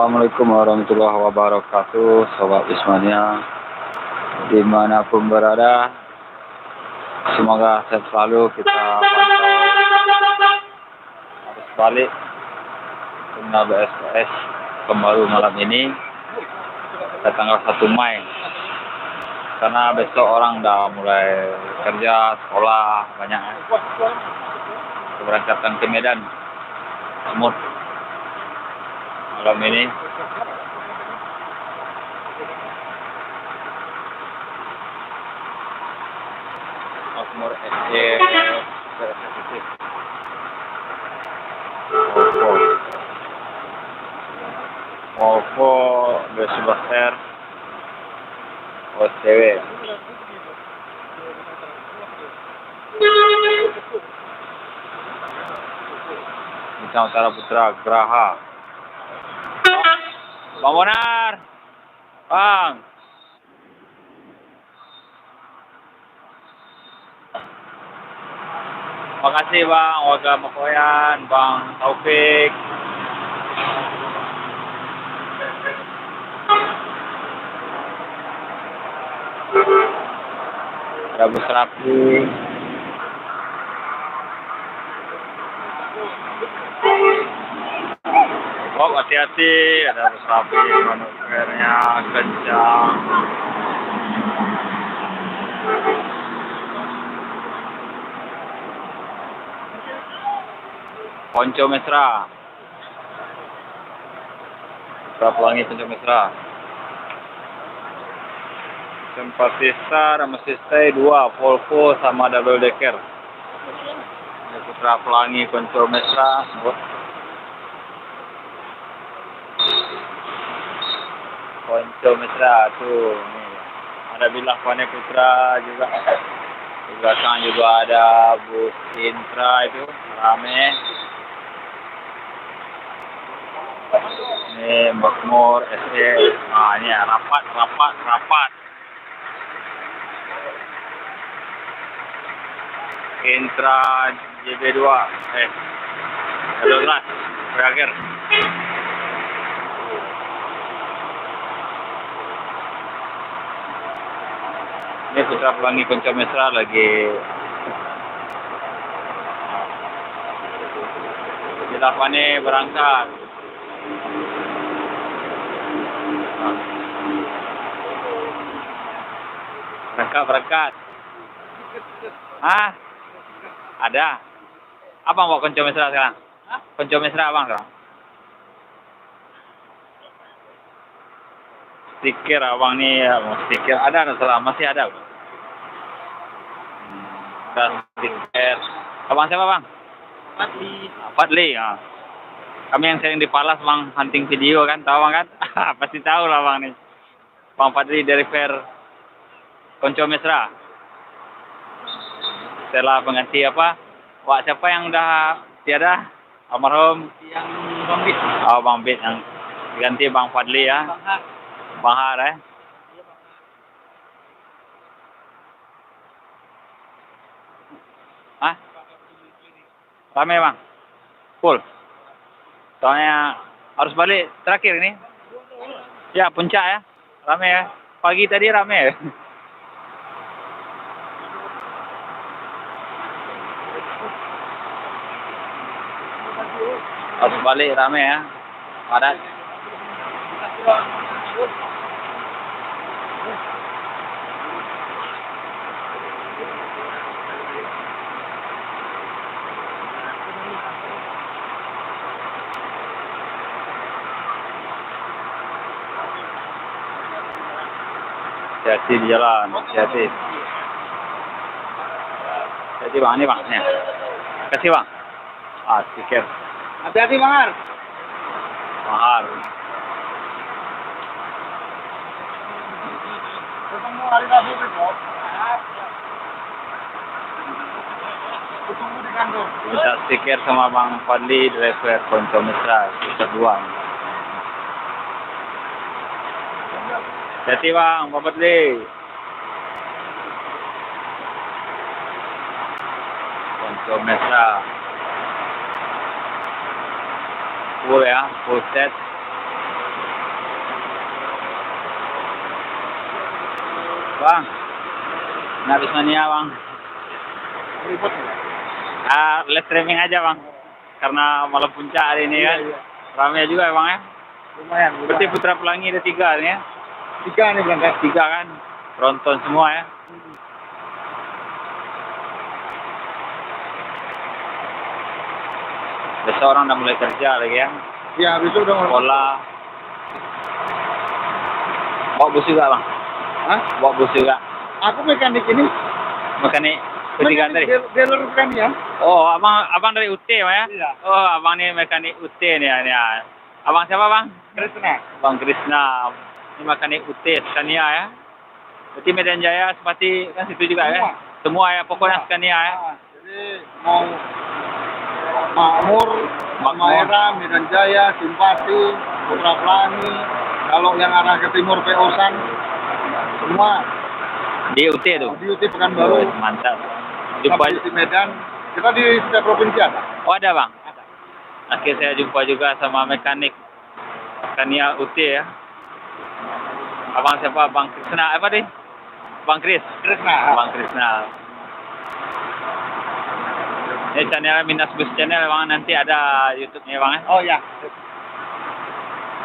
Assalamualaikum warahmatullahi wabarakatuh, Sobat Ismania, dimanapun berada, semoga sehat selalu. Kita pantau arus balik terminal BSPS Pembaru malam ini, tanggal 1 Mei, karena besok orang udah mulai kerja, sekolah, banyak keberangkatan ke Medan Semut malam ini. Makmur SE Eksekutif Ovo 11R OCW Bintang Utara Putra Graha. Bang Bonar, Bang. Makasih Bang, warga Makoyan, Bang Taufik. Ada bus rapi. Oh, hati-hati, ada bus rapi, manuvernya kencang. Ponco Mesra. Pelangi Ponco Mesra. Simpatisa Ramesis 2 Volvo sama double decker. Ini Putra Pelangi Ponco Mesra. Ponco Mesra tuh, nih. Ada Bilah Pane Putra juga. Di belakang juga ada bus Intra itu rame. Ini Makmur SE. Nah, ini ya, rapat. Intra JB2 12 berakhir. Ini Putra Pelangi Ponco Mesra lagi di Lapane berangkat. Berangkat. Hah? Ada. Apa mau Ponco Mesra sekarang? Ponco Mesra abang sekarang? Stiker abang nih ya, mau stiker ada salah masih ada. Dan stiker. Abang siapa bang? Fadli ya. Kami yang sering di Palas bang, hunting video kan, tahu bang kan? Pasti tahu lah bang nih. Bang Fadli dari Fair Ponco Mesra. Setelah pengganti apa? Wak siapa yang udah tiada? Almarhum yang Bang Bit. Oh Bang Bit yang diganti Bang Fadli ya. Bang Har Hah? Rame bang? Full? Soalnya harus balik terakhir ini. Ya puncak ya. Rame ya. Pagi tadi rame ya. Harus balik rame ya. Padat. Hati-hati di jalan, hati-hati. Hati bang, ini bang, nih. Kasih bang. Stiker. Hati-hati Bang Har. Mahal. Ketemu hari Rabu besok. Ketemu di kantor. Minta stiker sama Bang Fadli, driver Ponco Mesra, kedua. Hati bang, Pak Fadli. Ponco Mesra. Full ya, full set. Bang, habis mania bang. Ribet ya? Live streaming aja bang. Karena malam puncak hari ini Iya, kan. iya. Ramai juga bang ya. Lumayan. Berarti Putra Pelangi ada 3 nih ya. 3 nih berangkat. 3 kan. Penonton semua ya. Besok orang udah mulai kerja lagi ya. Iya, besok udah mulai. Sekolah. Bawa bus juga bang. Hah? Bawa bus juga. Aku mekanik ini. Mekanik ketiga tadi. Dealer kan ya? Oh, abang dari UT bang ya? Iya. Oh, abang ini mekanik UT nih ya. Abang siapa bang? Krisna. Bang Krisna. Ini mekanik UT Scania ya. Berarti Medan Jaya seperti kan situ juga Semua. ya? Semua ya, pokoknya Semua. Scania ya. Jadi mau Makmur, Maera, Medan Jaya, Simpati, Putra Pelangi, kalau yang arah ke timur Peosan, semua Di UT tuh. di UT Pekanbaru, Mantap. Jumpa. sampai di Medan. Kita di setiap provinsi ada. Oh ada bang. Ada. Akhirnya saya jumpa juga sama mekanik Scania UT ya. Abang siapa? Bang Krisna apa nih? Bang Kris. Krisna. Bang Krisna. Ini channel Minus Bus Channel bang, nanti ada YouTube-nya bang ya. Oh ya.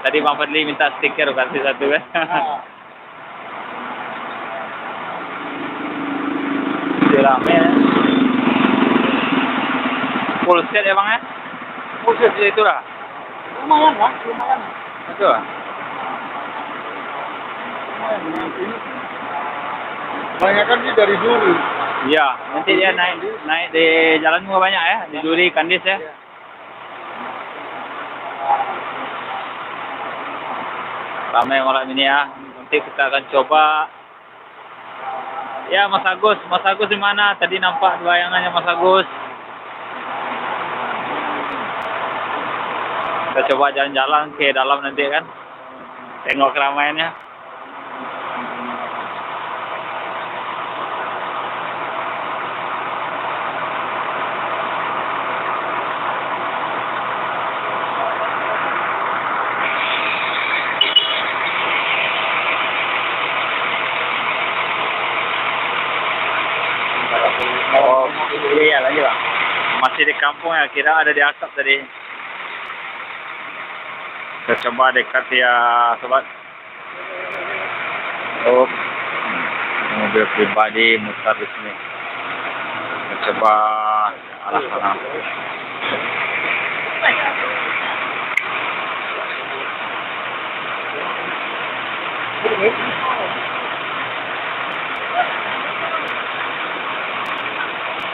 Tadi Bang Fadli minta stiker kasih satu kan. Ah. Masih rame ya. Full set ya bang ya? Full set ya itu lah. Lumayan lah, lumayan. Betul lah. Lumayan. Ini kebanyakan sih dari dulu. Iya, nanti dia naik di jalan juga banyak ya, di Duri, Kandis ya. Ramai malam ini ya. Nanti kita akan coba. Ya Mas Agus di mana? Tadi nampak bayangannya Mas Agus. Kita coba jalan-jalan ke dalam nanti kan. Tengok keramaiannya. Oh, iya lagi bang. Masih di kampung ya, kira ada di asap tadi. Kita coba dekat ya sobat. Oh, mobil pribadi mutar di sini. Kita coba arah sana.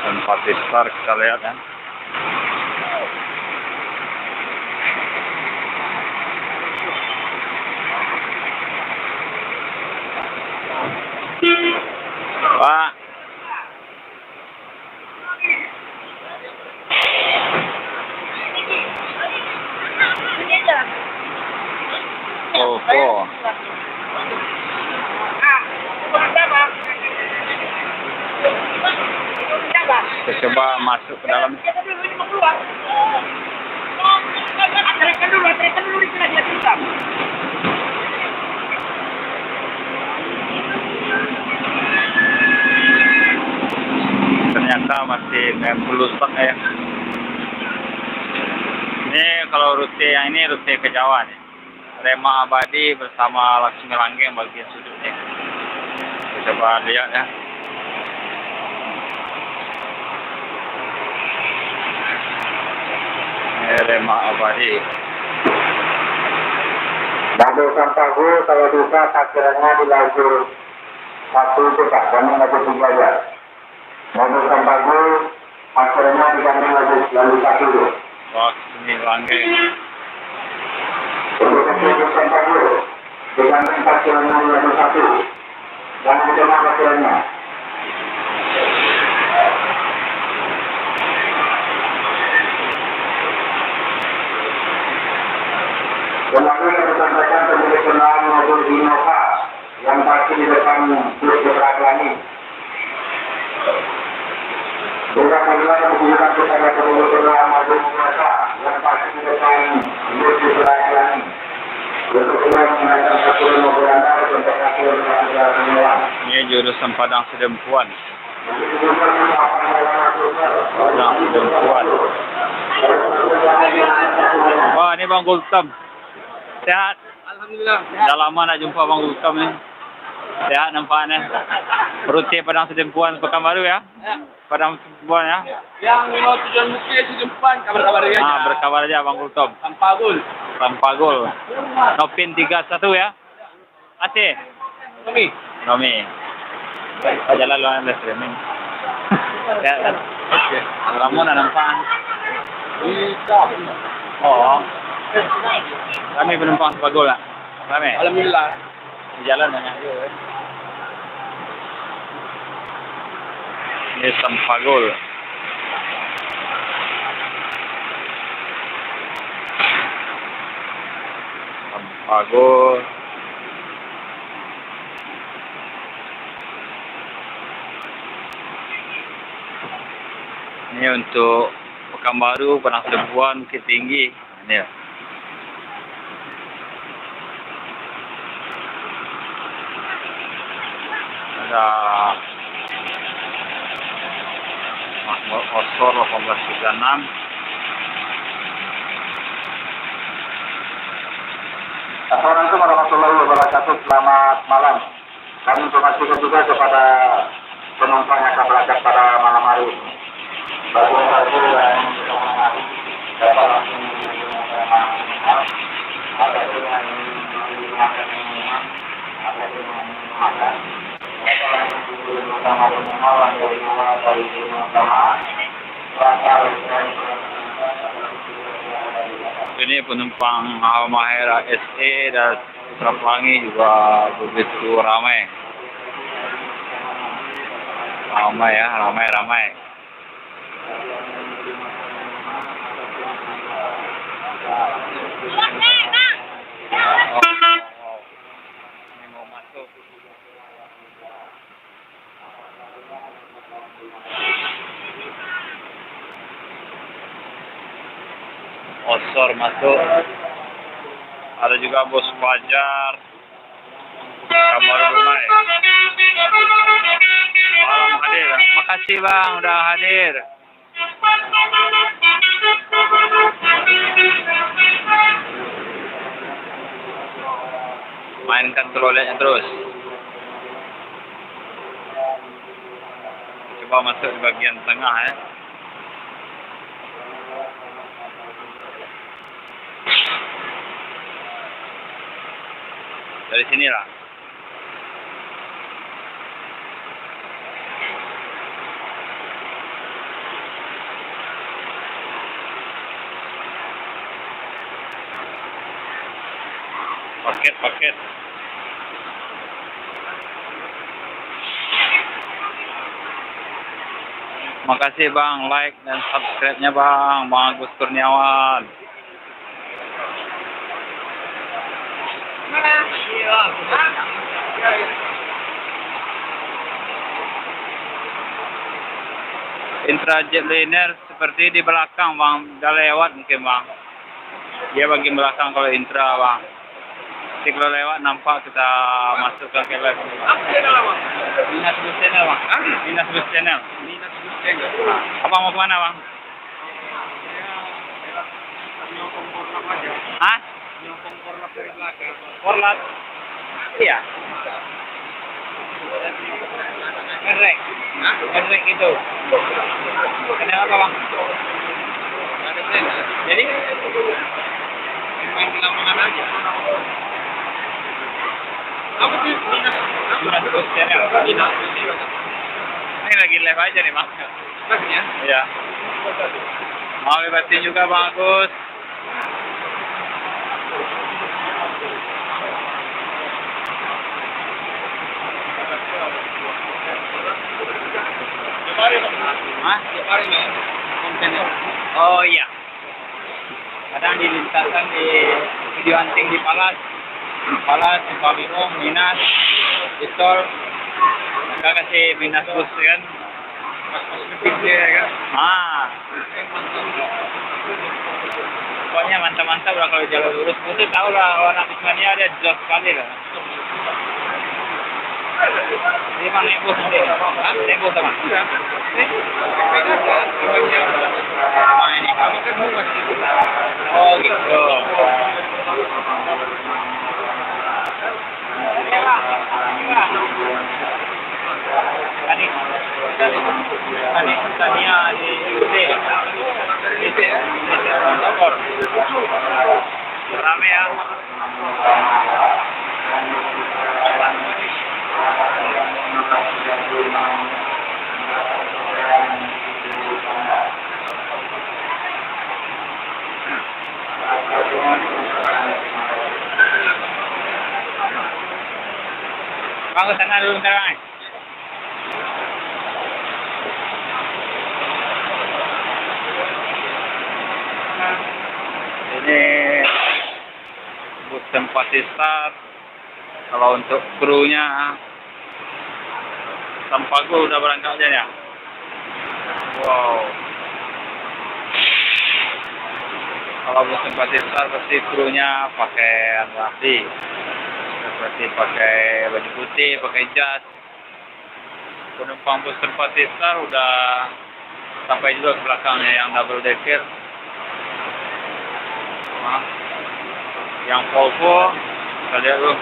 Tempat besar kita lihat kan. Pak. Oh. Kita coba masuk ke dalam. Ternyata masih melusak ya. Ini kalau rute yang ini rute ke Jawa nih. Rema Abadi bersama Laksmi Langgeng bagian sudutnya. Kita coba lihat ya. Rema Abadi. Bado Sampagu kalau duka akhirnya di lajur 1 itu Pak, kami lajur 3 ya. Bado Sampagu akhirnya di kami lajur 1 itu. Laksmi Langgeng. Untuk Bado Sampagu di kami akhirnya di lajur 1. Dan kita akhirnya. Kemarin kami sampaikan pemilik kendaraan maupun Innova yang parkir di depan bus Putra Pelangi. Juga pula menghubungkan kepada pemilik kendaraan maupun Innova yang parkir di depan bus Putra Pelangi. Untuk segera menggunakan aturan mobil Anda untuk aturan kendaraan semua. Ini Ini jurusan Padang Sedempuan. Padang Sedempuan. Wah, ini Bang Gultom. Sehat? Alhamdulillah. Dah lama nak jumpa Bang Gultom ni. Sehat nampaknya. Rutin Padang Sedempuan Pekanbaru ya? Padang Sedempuan ya? Yang mau tujuan mukil di depan kabar-kabar aja. Ah, berkabar aja Bang Gultom. Sampagul. Sampagul. Nopin 31 ya? Aceh. Nomi. Oh, jalan luar ada streaming. Ya, Oke. kamu nak nampak? Bisa. Oh. Kami penumpang Sampagul lah. Kami. Alhamdulillah. Di jalan banyak. Ini Sampagul. Sampagul. Ini untuk Pekanbaru, Padang Sedempuan, Bukit Tinggi. Ini ya. Ada Mahmud Osor 1836. Assalamualaikum warahmatullahi wabarakatuh. Selamat malam. Kami informasikan juga kepada penumpang yang akan berangkat pada malam hari ini. Bagi satu yang dapat langsung ada dengan makan minuman, ada dengan makan. Ini penumpang Halmahera SE dan Putra Pelangi juga begitu ramai. Ramai ya, ramai. Ini mau masuk. Osor masuk. Ada juga bos Fajar. Kamar Rumai. Malam hadir. Makasih Bang udah hadir. Mainkan trolleynya terus. Coba masuk di bagian tengah ya. Dari sinilah. Paket. Makasih Bang, like dan subscribe-nya Bang Agus Kurniawan. Intrajet Liner seperti di belakang Bang, udah lewat mungkin Bang. Dia bagian belakang kalau intra Bang. Nanti kalau lewat nampak kita masukkan ke live. Dinas Bus Channel Bang. Dinas Bus Channel. Apa mau kemana Bang? Hah? Korlat. Iya. Ngerek itu. Kenapa Bang? Jadi main di lapangan aja. Apa sih Dinas Bus Channel? Ini lagi live aja nih Bang. Live-nya? Iya. Mau bebasin juga Bang Agus. Hah? Oh iya. Kadang di lintasan di video hunting di Palas, Pabirong, Minas, Istol, kita kasih Minas Bus kan. Pokoknya mantap-mantap lah kalau jalan lurus. Mesti tahu lah anak Ismania ada jelas sekali lah. Di mana ibu sendiri? Hah? Ibu sama? Iya. Sama ini. Kamu kan mau masih. Oh gitu. Tadi tadinya di UT. Itu ya. Lapor. Rame ya. Bang, ke sana dulu bentar, Bang. Ini bus tempat start. Kalau untuk krunya Sampagu udah berangkat aja ya. Wow. Kalau bus tempat start pasti krunya pakai rapi. Seperti pakai baju putih, pakai jas. Penumpang bus tempat start udah sampai juga ke belakangnya yang double decker. Nah, yang Volvo, kita lihat dulu.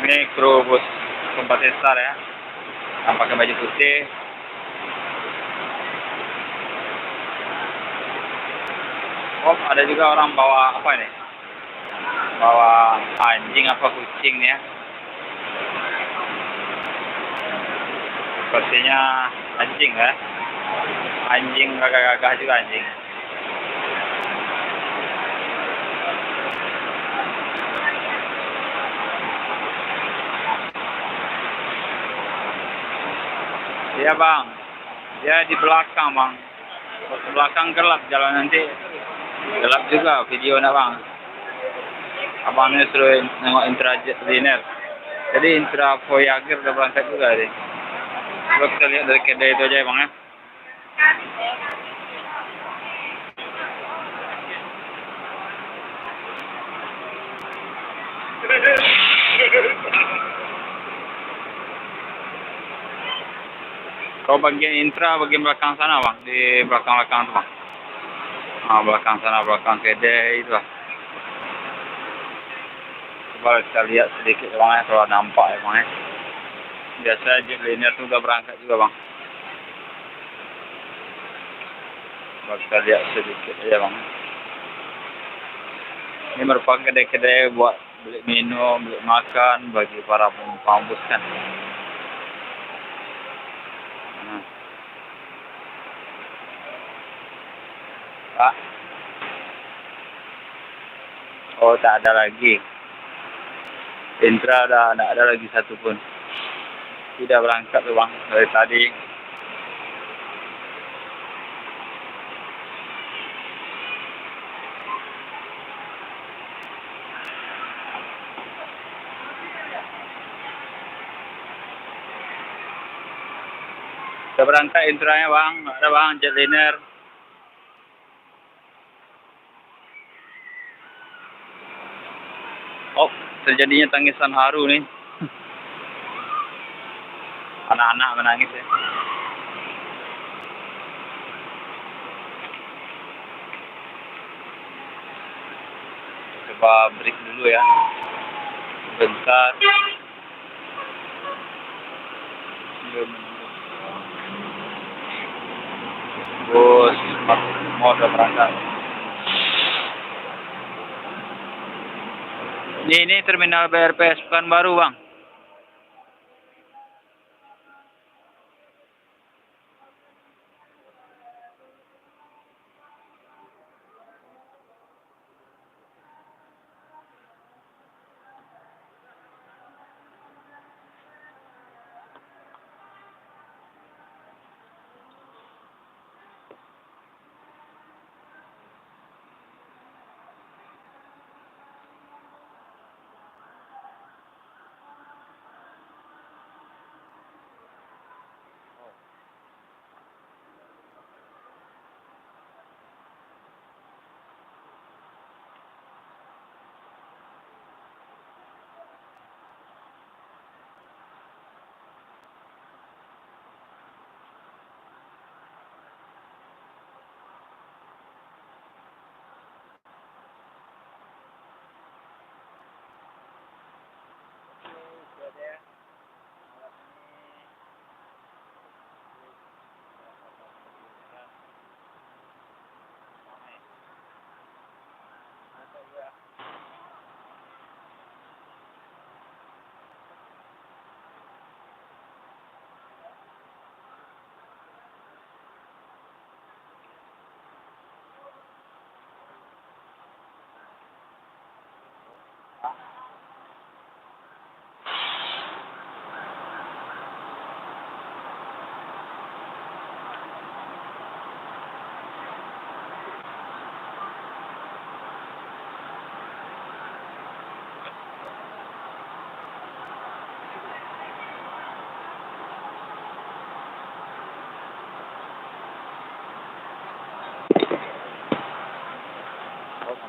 Ini kru bus tempat start ya, yang pakai baju putih. Oh, ada juga orang bawa apa ini? Bawa anjing apa kucing ya? Sepertinya anjing ya. Anjing gagah-gagah juga anjing. Iya bang, dia di belakang bang. Di belakang gelap jalan nanti. Gelap juga video nak bang. Abangnya suruh nengok intraliner. Jadi intra Voyager udah berangkat juga deh. Coba kita lihat dari kedai itu aja ya bang ya. Kalau bagian intra, bagian belakang sana bang, di belakang-belakang tuh bang. Nah, belakang sana, belakang kedai itu lah. Coba kita lihat sedikit bang ya, kalau nampak ya bang ya. Biasa jetliner tuh udah berangkat juga bang. Coba kita lihat sedikit aja bang. Ini merupakan kedai-kedai buat beli minum, beli makan bagi para penumpang bus kan. Pak. Oh, tak ada lagi. Intra dah tak ada lagi satu pun. Tidak berangkat tuh bang dari tadi. Sudah berangkat intranya bang, ada bang jetliner. Oh, terjadinya tangisan haru nih. Anak-anak menangis ya. Coba break dulu ya. Bentar. Bus mau udah berangkat. Ini terminal BRPS Pekanbaru bang.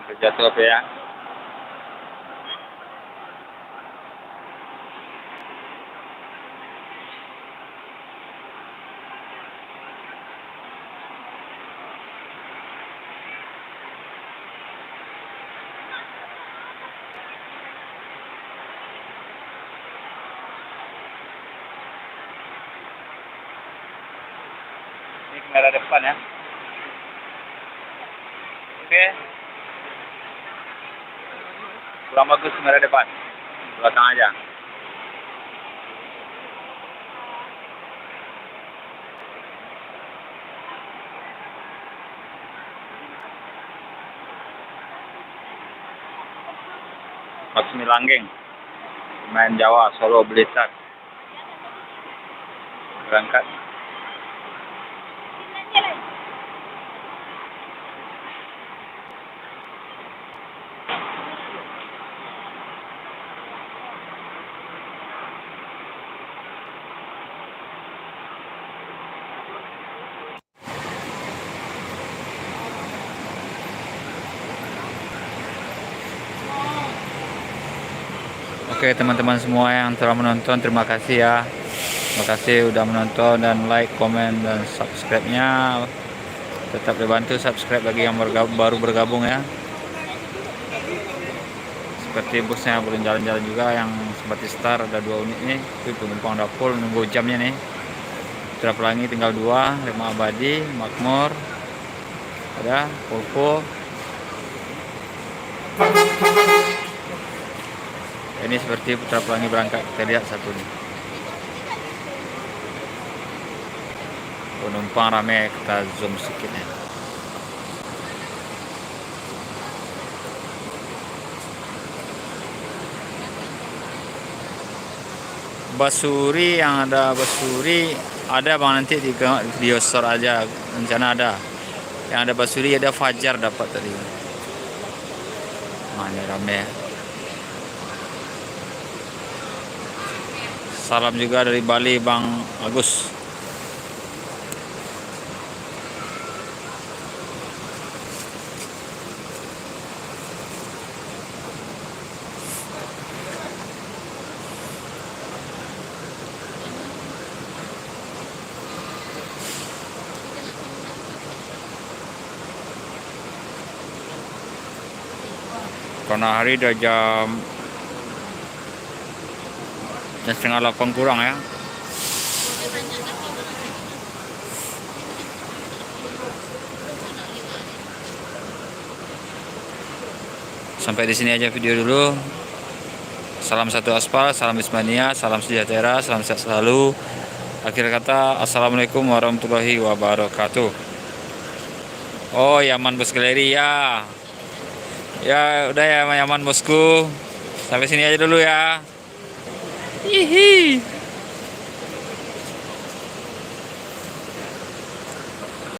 kerja tuh apa ya? Ini kamera depan ya. Oke. Kurang bagus kamera depan. Belakang aja. Maksumi Langgeng. Pemain Jawa, Solo Blizzard. Berangkat. Oke teman-teman semua yang telah menonton, terima kasih ya. Terima kasih udah menonton dan like, komen, dan subscribe-nya. Tetap dibantu subscribe bagi yang baru bergabung ya. Seperti busnya belum jalan-jalan juga, yang seperti Star ada 2 unit nih. Itu penumpang udah full, nunggu jamnya nih. Putra Pelangi tinggal 2, 5 Abadi, Makmur, ada Volvo. Ini seperti Putra Pelangi berangkat, kita lihat satu nih. Penumpang rame, kita zoom sedikit ya. Basuri, yang ada Basuri ada bang, nanti di video store aja, rencana ada. Yang ada Basuri ada Fajar dapat tadi. Mana rame ya. Salam juga dari Bali Bang Agus. Karena hari udah jam 7:30 kurang ya. Sampai di sini aja video dulu. Salam satu aspal, salam Ismania, salam sejahtera, salam sehat selalu. Akhir kata, assalamualaikum warahmatullahi wabarakatuh. Oh, Yaman Bos Galeri ya. Ya udah ya Yaman bosku. Sampai sini aja dulu ya. Hihi.